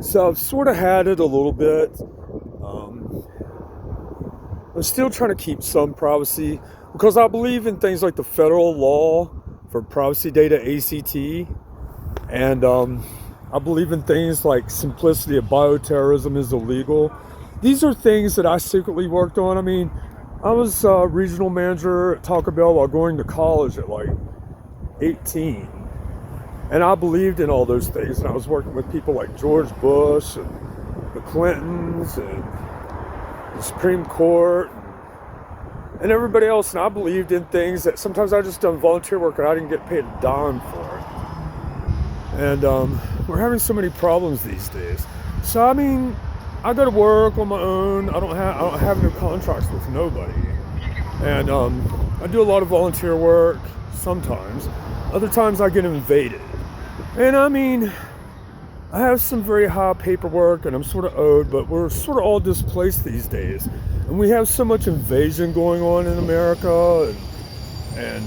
So I've sort of had it a little bit. I'm still trying to keep some privacy because I believe in things like the federal law for privacy data, ACT, and I believe in things like simplicity of bioterrorism is illegal. These are things that I secretly worked on. I mean, I was regional manager at Taco Bell while going to college at like 18. And I believed in all those things. And I was working with people like George Bush and the Clintons and the Supreme Court and everybody else. And I believed in things that sometimes I just done volunteer work and I didn't get paid a dime for it. And we're having so many problems these days. So I mean, I go to work on my own. I don't have no contracts with nobody. And I do a lot of volunteer work sometimes. Other times I get invaded. And I mean, I have some very high paperwork and I'm sort of owed, but we're sort of all displaced these days. And we have so much invasion going on in America and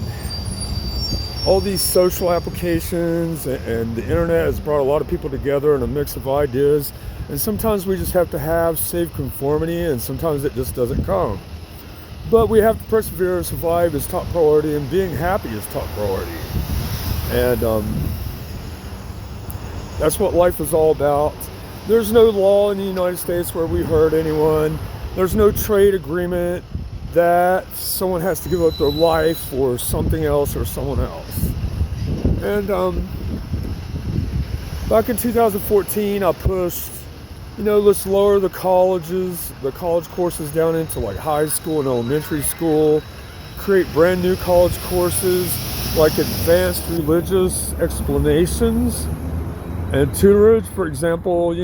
all these social applications and the internet has brought a lot of people together in a mix of ideas. And sometimes we just have to have safe conformity and sometimes it just doesn't come. But we have to persevere, survive is top priority, and being happy is top priority. And that's what life is all about. There's no law in the United States where we hurt anyone. There's no trade agreement that someone has to give up their life for something else or someone else. And back in 2014, I pushed, let's lower the college courses down into like high school and elementary school, create brand new college courses like advanced religious explanations and tutorage. For example,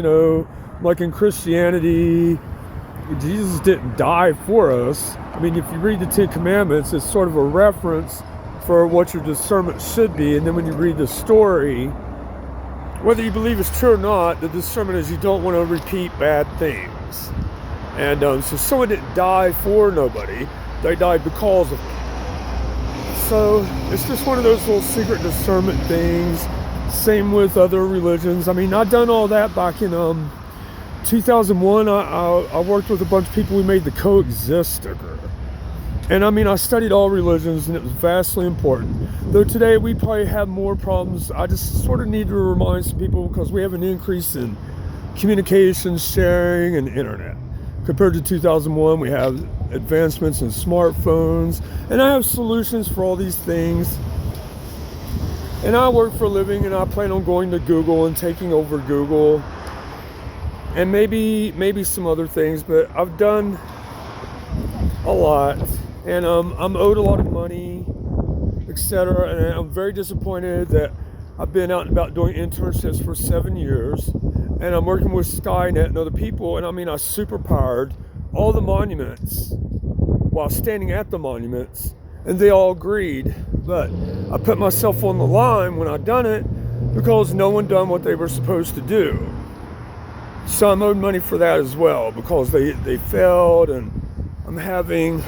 like in Christianity, Jesus didn't die for us. I mean, if you read the Ten Commandments, it's sort of a reference for what your discernment should be. And then when you read the story, whether you believe it's true or not, the discernment is you don't want to repeat bad things. And so someone didn't die for nobody. They died because of it. So it's just one of those little secret discernment things. Same with other religions. I mean, I've done all that back in 2001. I worked with a bunch of people. We made the Coexist sticker. And I mean, I studied all religions and it was vastly important. Though today we probably have more problems. I just sort of need to remind some people because we have an increase in communication, sharing, and internet. Compared to 2001, we have advancements in smartphones. And I have solutions for all these things. And I work for a living and I plan on going to Google and taking over Google. And maybe some other things, but I've done a lot. And I'm owed a lot of money, etc. And I'm very disappointed that I've been out and about doing internships for 7 years. And I'm working with Skynet and other people. And I mean, I superpowered all the monuments while standing at the monuments. And they all agreed. But I put myself on the line when I done it because no one done what they were supposed to do. So I'm owed money for that as well because they failed, and I'm having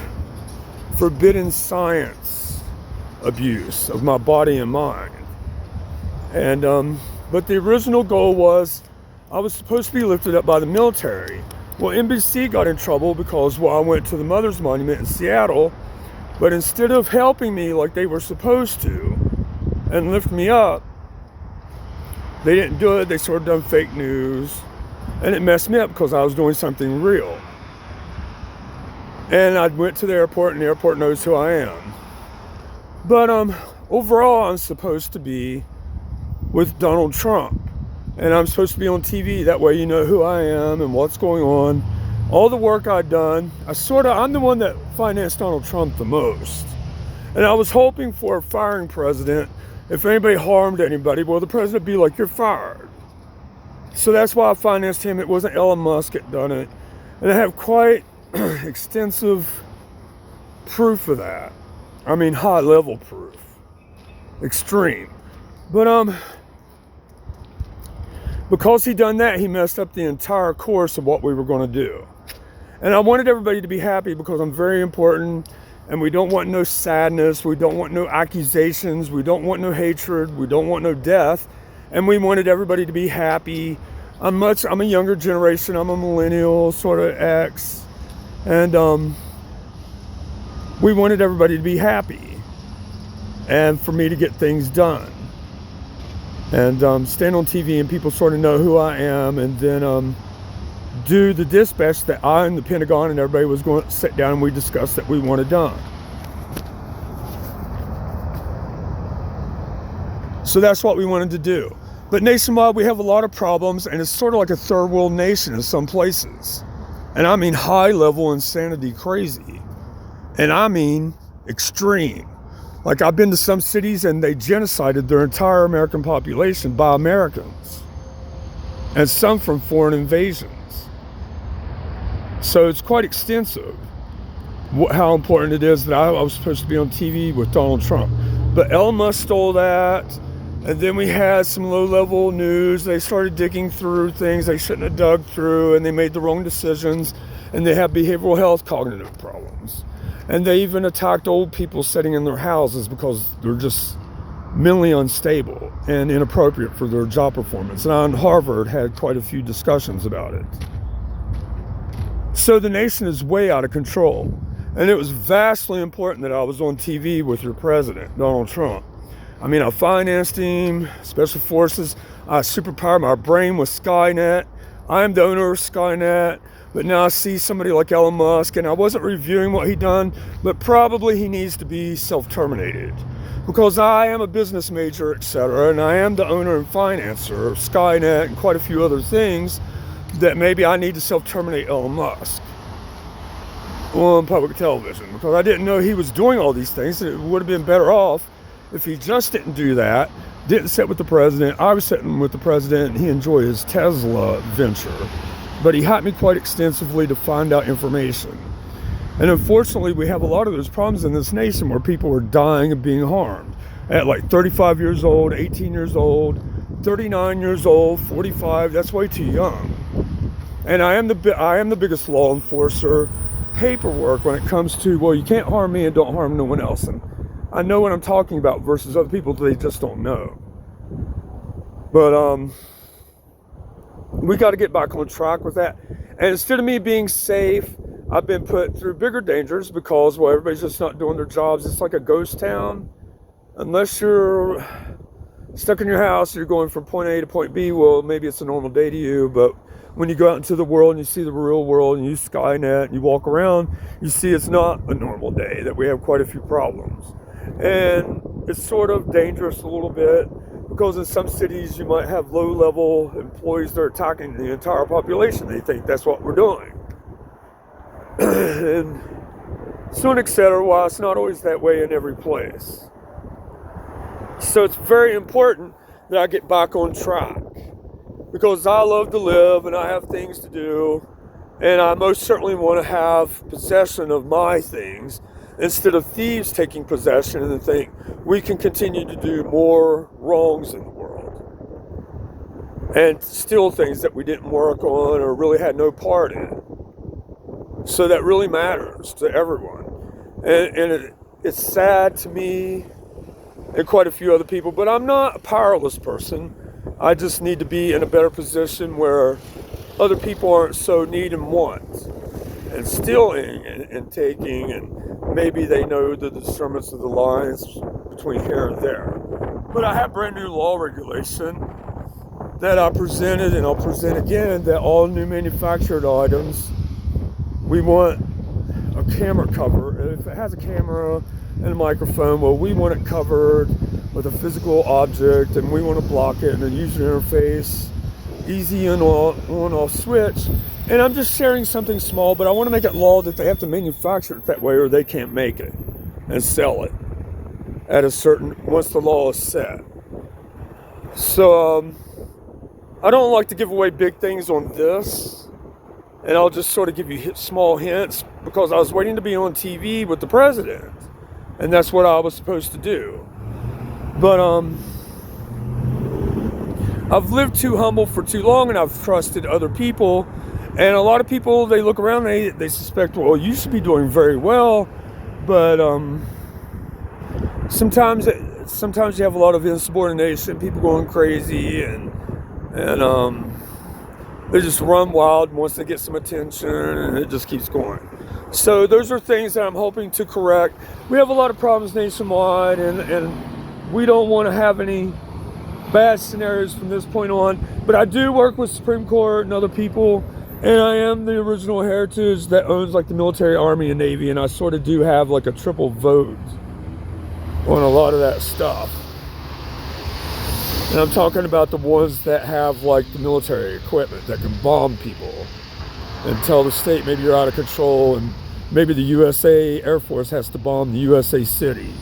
forbidden science abuse of my body and mind. And but the original goal was I was supposed to be lifted up by the military. Well, NBC got in trouble because I went to the Mother's Monument in Seattle, but instead of helping me like they were supposed to and lift me up, they didn't do it. They sort of done fake news. And it messed me up because I was doing something real. And I went to the airport and the airport knows who I am. But overall, I'm supposed to be with Donald Trump. And I'm supposed to be on TV. That way you know who I am and what's going on. All the work I've done. I'm the one that financed Donald Trump the most. And I was hoping for a firing president. If anybody harmed anybody, well, the president would be like, you're fired. So that's why I financed him. It wasn't Elon Musk that done it. And I have quite extensive proof of that. I mean, high level proof. Extreme. But because he done that, he messed up the entire course of what we were going to do. And I wanted everybody to be happy because I'm very important. And we don't want no sadness. We don't want no accusations. We don't want no hatred. We don't want no death. And we wanted everybody to be happy I'm a younger generation. I'm a millennial, sort of X, and we wanted everybody to be happy, and for me to get things done, and stand on TV and people sort of know who I am, and then do the dispatch that I and the Pentagon and everybody was going to sit down and we discussed that we wanted done. So that's what we wanted to do. But nationwide, we have a lot of problems, and it's sort of like a third world nation in some places. And I mean high level insanity crazy. And I mean extreme. Like, I've been to some cities and they genocided their entire American population by Americans. And some from foreign invasions. So it's quite extensive how important it is that I was supposed to be on TV with Donald Trump. But Elon Musk stole that. And then we had some low-level news. They started digging through things they shouldn't have dug through, and they made the wrong decisions, and they have behavioral health cognitive problems. And they even attacked old people sitting in their houses because they're just mentally unstable and inappropriate for their job performance. And I, in Harvard, had quite a few discussions about it. So the nation is way out of control. And it was vastly important that I was on TV with your president, Donald Trump. I mean, I financed him, Special Forces. I superpowered my brain with Skynet. I am the owner of Skynet. But now I see somebody like Elon Musk, and I wasn't reviewing what he'd done, but probably he needs to be self-terminated. Because I am a business major, etc., and I am the owner and financer of Skynet and quite a few other things that maybe I need to self-terminate Elon Musk on public television. Because I didn't know he was doing all these things, and it would have been better off if he just didn't do that, didn't sit with the president. I was sitting with the president, and he enjoyed his Tesla venture. But he hacked me quite extensively to find out information. And unfortunately, we have a lot of those problems in this nation where people are dying and being harmed. At like 35 years old, 18 years old, 39 years old, 45, that's way too young. And I am the biggest law enforcer paperwork when it comes to, well, you can't harm me and don't harm no one else. And I know what I'm talking about versus other people, they just don't know. But we got to get back on track with that. And instead of me being safe, I've been put through bigger dangers because, well, everybody's just not doing their jobs. It's like a ghost town. Unless you're stuck in your house, you're going from point A to point B, well, maybe it's a normal day to you. But when you go out into the world and you see the real world and you use Skynet and you walk around, you see it's not a normal day, that we have quite a few problems. And it's sort of dangerous a little bit because in some cities you might have low-level employees that are attacking the entire population. They think that's what we're doing. And so on, etc. Well, it's not always that way in every place. So it's very important that I get back on track because I love to live and I have things to do, and I most certainly want to have possession of my things instead of thieves taking possession and think we can continue to do more wrongs in the world and steal things that we didn't work on or really had no part in. So that really matters to everyone. And it's sad to me and quite a few other people, but I'm not a powerless person. I just need to be in a better position where other people aren't so need and want and stealing and taking, and maybe they know the discernments of the lines between here and there. But I have brand new law regulation that I presented, and I'll present again, that all new manufactured items, we want a camera cover. And if it has a camera and a microphone, well, we want it covered with a physical object, and we want to block it in a user interface, easy on-off switch. And I'm just sharing something small, but I want to make it law that they have to manufacture it that way or they can't make it and sell it at a certain, once the law is set. So I don't like to give away big things on this, and I'll just sort of give you small hints because I was waiting to be on TV with the president, and that's what I was supposed to do. But I've lived too humble for too long, and I've trusted other people. And a lot of people, they look around, they suspect, well, you should be doing very well. But sometimes you have a lot of insubordination, people going crazy, and They just run wild once they get some attention, and it just keeps going. So those are things that I'm hoping to correct. We have a lot of problems nationwide, and we don't want to have any bad scenarios from this point on. But I do work with Supreme Court and other people, and I am the original heritage that owns like the military, Army, and Navy, and I sort of do have like a triple vote on a lot of that stuff. And I'm talking about the ones that have like the military equipment that can bomb people and tell the state maybe you're out of control, and maybe the USA Air Force has to bomb the USA city.